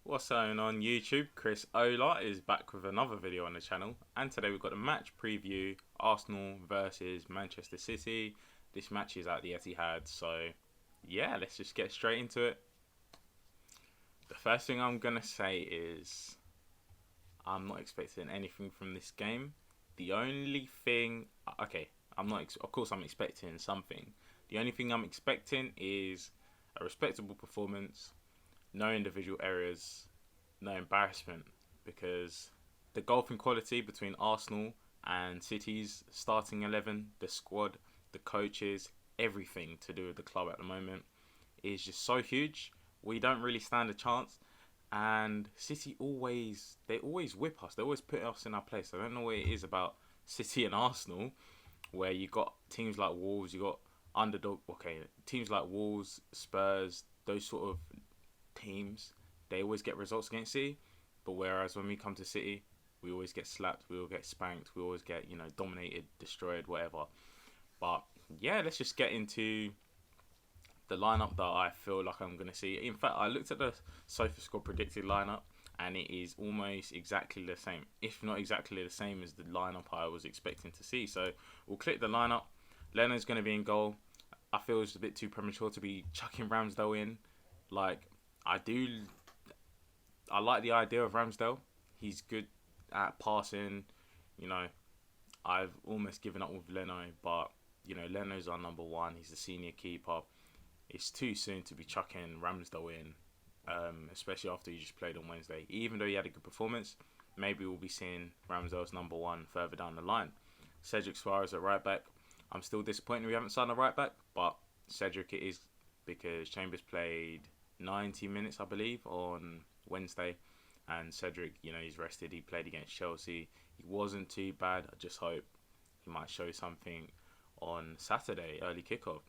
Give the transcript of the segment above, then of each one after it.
What's going on YouTube? Chris Ola is back with another video on the channel, and today we've got a match preview: Arsenal versus Manchester City. This match is at the Etihad, so yeah, let's just get straight into it. The first thing I'm gonna say is I'm not expecting anything from this game. The only thing, okay, I'm not. Of course, I'm expecting something. The only thing I'm expecting is a respectable performance, no individual errors, no embarrassment, because the golfing quality between Arsenal and City's starting 11, the squad, the coaches, everything to do with the club at the moment is just so huge. We don't really stand a chance, and City always whip us. They always put us in our place. I don't know what it is about City and Arsenal, where you got teams like Wolves, you got underdog. Okay, teams like Wolves, Spurs, those sort of teams, they always get results against City. But whereas when we come to City, we always get slapped, we all get spanked, we always get, dominated, destroyed, whatever. But yeah, let's just get into the lineup that I feel like I'm going to see. In fact, I looked at the SofaScore predicted lineup, and it is almost exactly the same, if not exactly the same as the lineup I was expecting to see. So we'll click the lineup. Leno's going to be in goal. I feel it's a bit too premature to be chucking Ramsdale in. Like, I like the idea of Ramsdale. He's good at passing. You know, I've almost given up with Leno, but Leno's our number one. He's the senior keeper. It's too soon to be chucking Ramsdale in, especially after he just played on Wednesday. Even though he had a good performance, maybe we'll be seeing Ramsdale as number one further down the line. Cedric Suarez at right back. I'm still disappointed we haven't signed a right back, but Cedric it is, because Chambers played 90 minutes, I believe, on Wednesday, and Cedric, he's rested. He played against Chelsea. He wasn't too bad. I just hope he might show something on Saturday, early kickoff.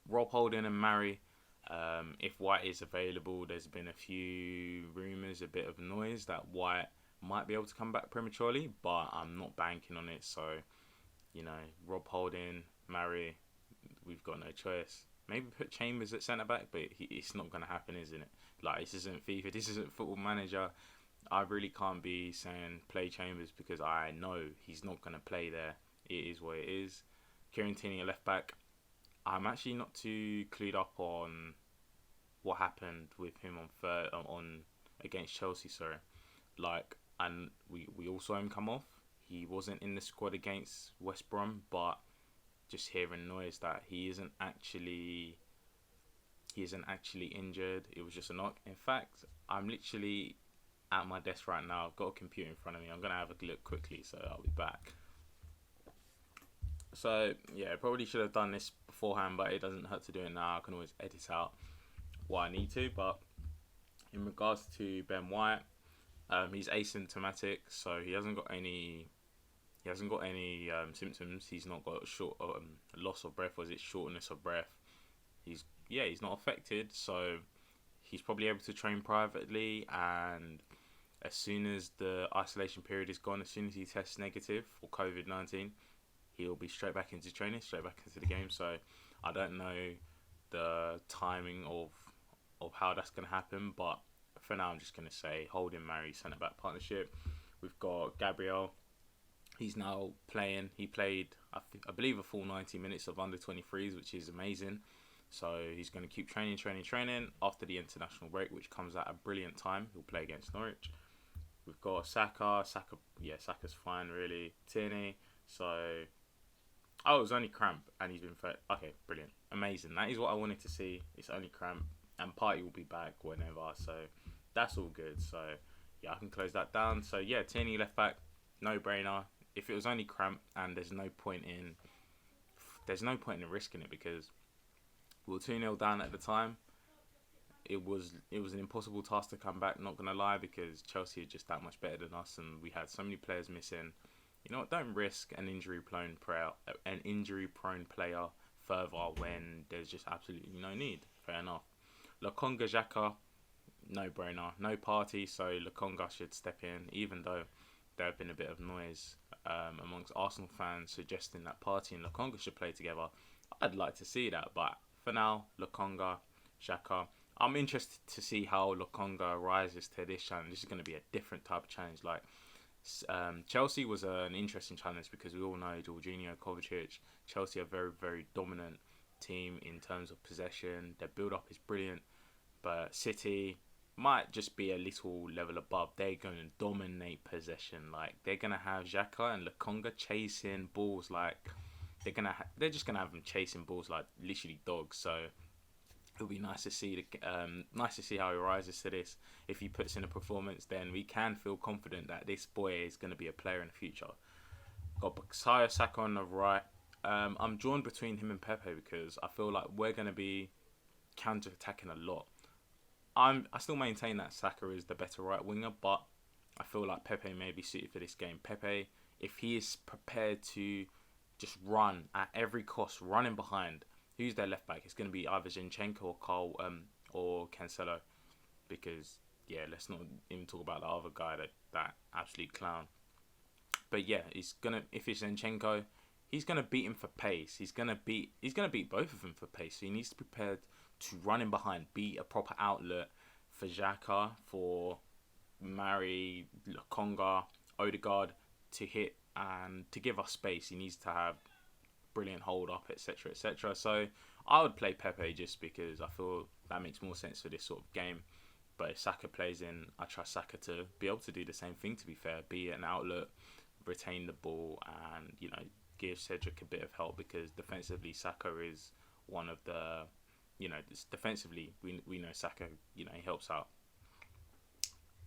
Rob Holding and Mari. If White is available, there's been a few rumours, a bit of noise that White might be able to come back prematurely, but I'm not banking on it. So, Rob Holding, Mari, we've got no choice. Maybe put Chambers at centre back, but it's not going to happen, isn't it? Like, this isn't FIFA, this isn't Football Manager. I really can't be saying play Chambers because I know he's not going to play there. It is what it is. Kieran Tierney at left back. I'm actually not too clued up on what happened with him on against Chelsea. Sorry, and we all saw him come off. He wasn't in the squad against West Brom, but just hearing noise that he isn't actually injured. It was just a knock. In fact, I'm literally at my desk right now. I've got a computer in front of me. I'm gonna have a look quickly, so I'll be back. So yeah, probably should have done this beforehand, but it doesn't hurt to do it now. I can always edit out what I need to. But in regards to Ben White, he's asymptomatic, so he hasn't got any. He hasn't got any symptoms. He's not got loss of breath. Was it shortness of breath? He's not affected, so he's probably able to train privately. And as soon as the isolation period is gone, as soon as he tests negative for COVID-19, he'll be straight back into training, straight back into the game. So I don't know the timing of how that's going to happen, but for now I'm just going to say Holding Mari centre back partnership. We've got Gabriel. He's now playing. He played, I believe, a full 90 minutes of under 23s, which is amazing. So he's going to keep training after the international break, which comes at a brilliant time. He'll play against Norwich. We've got Saka. Saka's fine, really. Tierney. So, it was only cramp, and he's been fit. Okay, brilliant. Amazing. That is what I wanted to see. It's only cramp, and Partey will be back whenever. So, that's all good. So, yeah, I can close that down. So, yeah, Tierney left back. No brainer. If it was only cramp, and there's no point in risking it, because we were 2-0 down at the time. It was an impossible task to come back, not gonna lie, because Chelsea are just that much better than us, and we had so many players missing. You know what? Don't risk an injury-prone player further when there's just absolutely no need. Fair enough. Lokonga, Xhaka, no brainer. No Partey, so Lokonga should step in, even though there have been a bit of noise amongst Arsenal fans suggesting that Partey and Lokonga should play together. I'd like to see that, but for now, Lokonga, Xhaka. I'm interested to see how Lokonga rises to this challenge. This is going to be a different type of challenge. Like Chelsea was an interesting challenge because we all know Jorginho, Kovacic. Chelsea are very, very dominant team in terms of possession. Their build up is brilliant, but City might just be a little level above. They're going to dominate possession. Like they're going to have Xhaka and Lokonga chasing balls. Like they're just gonna have them chasing balls like literally dogs. So it'll be nice to see nice to see how he rises to this. If he puts in a performance, then we can feel confident that this boy is going to be a player in the future. Got Bukayo Saka on the right. I'm drawn between him and Pepe because I feel like we're going to be counter attacking a lot. I still maintain that Saka is the better right winger, but I feel like Pepe may be suited for this game. Pepe, if he is prepared to just run at every cost, running behind, who's their left back? It's going to be either Zinchenko or or Cancelo, because let's not even talk about the other guy, that absolute clown. But yeah, if it's Zinchenko, he's gonna beat him for pace. He's gonna beat both of them for pace. So he needs to be prepared to run in behind, be a proper outlet for Xhaka, for Mari, Lokonga, Odegaard to hit and to give us space. He needs to have brilliant hold up, etc., etc. So I would play Pepe just because I feel that makes more sense for this sort of game. But if Saka plays in, I trust Saka to be able to do the same thing, to be fair, be an outlet, retain the ball, and give Cedric a bit of help, because defensively Saka is one of the defensively we know Saka, he helps out.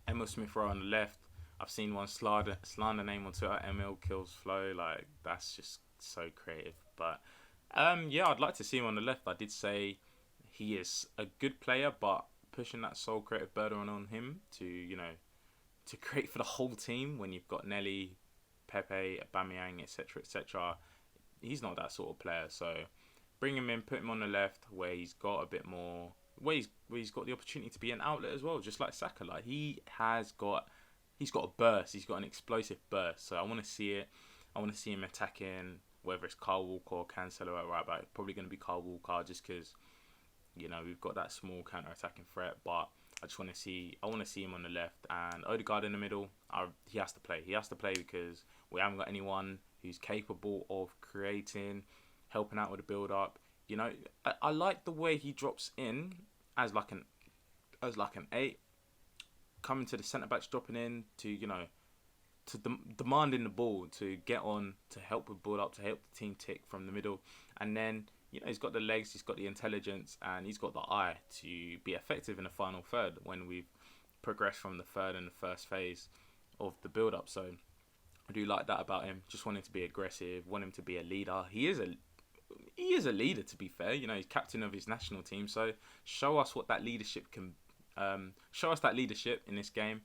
Emil Smith Rowe on the left. I've seen one slander name on Twitter, Emil Kills Flow. Like, that's just so creative. But I'd like to see him on the left. I did say he is a good player, but pushing that sole creative burden on him to create for the whole team when you've got Nelly, Pepe, Aubameyang, etc., etc. He's not that sort of player. So bring him in, put him on the left where he's got a bit more, where he's got the opportunity to be an outlet as well, just like Saka. Like he's got a burst. He's got an explosive burst. So I want to see it. I want to see him attacking, whether it's Kyle Walker or Cancelo at right back. Probably going to be Kyle Walker just because we've got that small counter-attacking threat. But I want to see him on the left, and Odegaard in the middle. He has to play. He has to play because we haven't got anyone who's capable of creating, helping out with the build-up. I like the way he drops in as like an 8, coming to the centre backs, dropping in to demanding the ball, to get on, to help with build up, to help the team tick from the middle, and then he's got the legs, he's got the intelligence, and he's got the eye to be effective in the final third when we've progressed from the third and the first phase of the build up. So I do like that about him. Just want him to be aggressive, want him to be a leader. He is a leader, to be fair. He's captain of his national team, so show us what that leadership can. Show us that leadership in this game.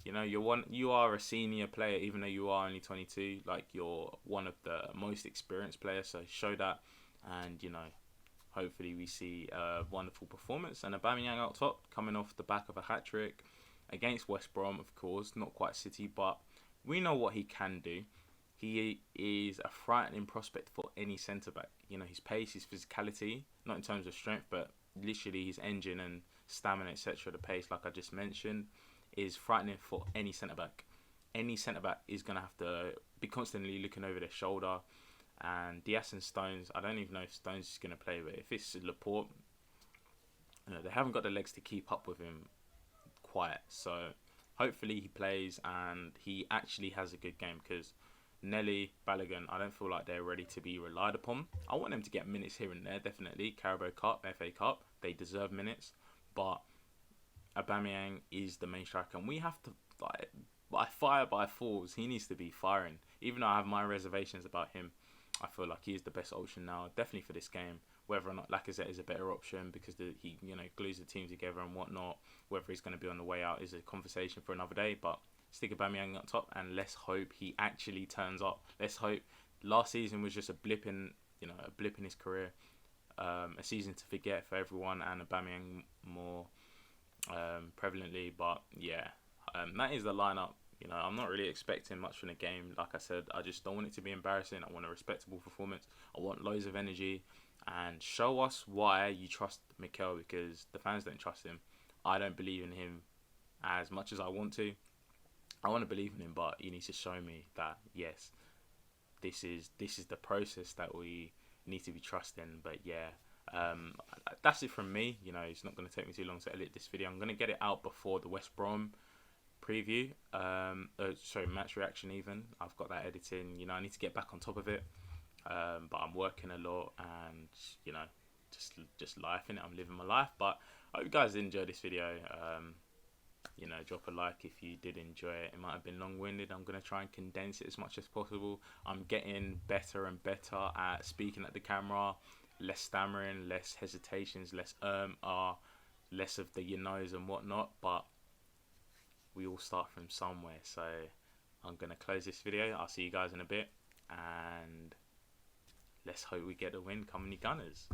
You are a senior player, even though you are only 22. Like, you're one of the most experienced players, so show that, and hopefully we see a wonderful performance. And Aubameyang out top, coming off the back of a hat trick against West Brom, of course, not quite City, but we know what he can do. He is a frightening prospect for any centre back. His pace, his physicality, not in terms of strength, but literally his engine and stamina, etc. The pace, like I just mentioned, is frightening for any centre back. Any centre back is going to have to be constantly looking over their shoulder. And Diaz and Stones, I don't even know if Stones is going to play, but if it's Laporte, they haven't got the legs to keep up with him quite. So hopefully he plays and he actually has a good game, because Nelly, Balogun, I don't feel like they're ready to be relied upon. I want them to get minutes here and there, definitely. Carabao Cup, FA Cup, they deserve minutes. But Aubameyang is the main striker, and we have to, by fire, by force, he needs to be firing. Even though I have my reservations about him, I feel like he is the best option now, definitely for this game. Whether or not Lacazette is a better option because he glues the team together and whatnot, whether he's going to be on the way out is a conversation for another day. But stick Aubameyang up top, and let's hope he actually turns up. Let's hope. Last season was just a blip in his career, a season to forget for everyone, and Aubameyang more prevalently. But that is the lineup. I'm not really expecting much from the game. Like I said, I just don't want it to be embarrassing. I want a respectable performance. I want loads of energy, and show us why you trust Mikel, because the fans don't trust him. I don't believe in him as much as I want to. I want to believe in him, but he needs to show me that yes, this is the process that we need to be trusting. But yeah, that's it from me. You know, it's not going to take me too long to edit this video. I'm going to get it out before the West Brom preview. Sorry, match reaction even. I've got that editing. You know, I need to get back on top of it. But I'm working a lot, and you know, just life in it. I'm living my life. But I hope you guys enjoyed this video. You know, drop a like if you did enjoy it. It might have been long-winded. I'm going to try and condense it as much as possible. I'm getting better and better at speaking at the camera. Less stammering, less hesitations, less less of the you knows and whatnot. But we all start from somewhere. So I'm going to close this video. I'll see you guys in a bit. And let's hope we get a win. Come on, you Gunners.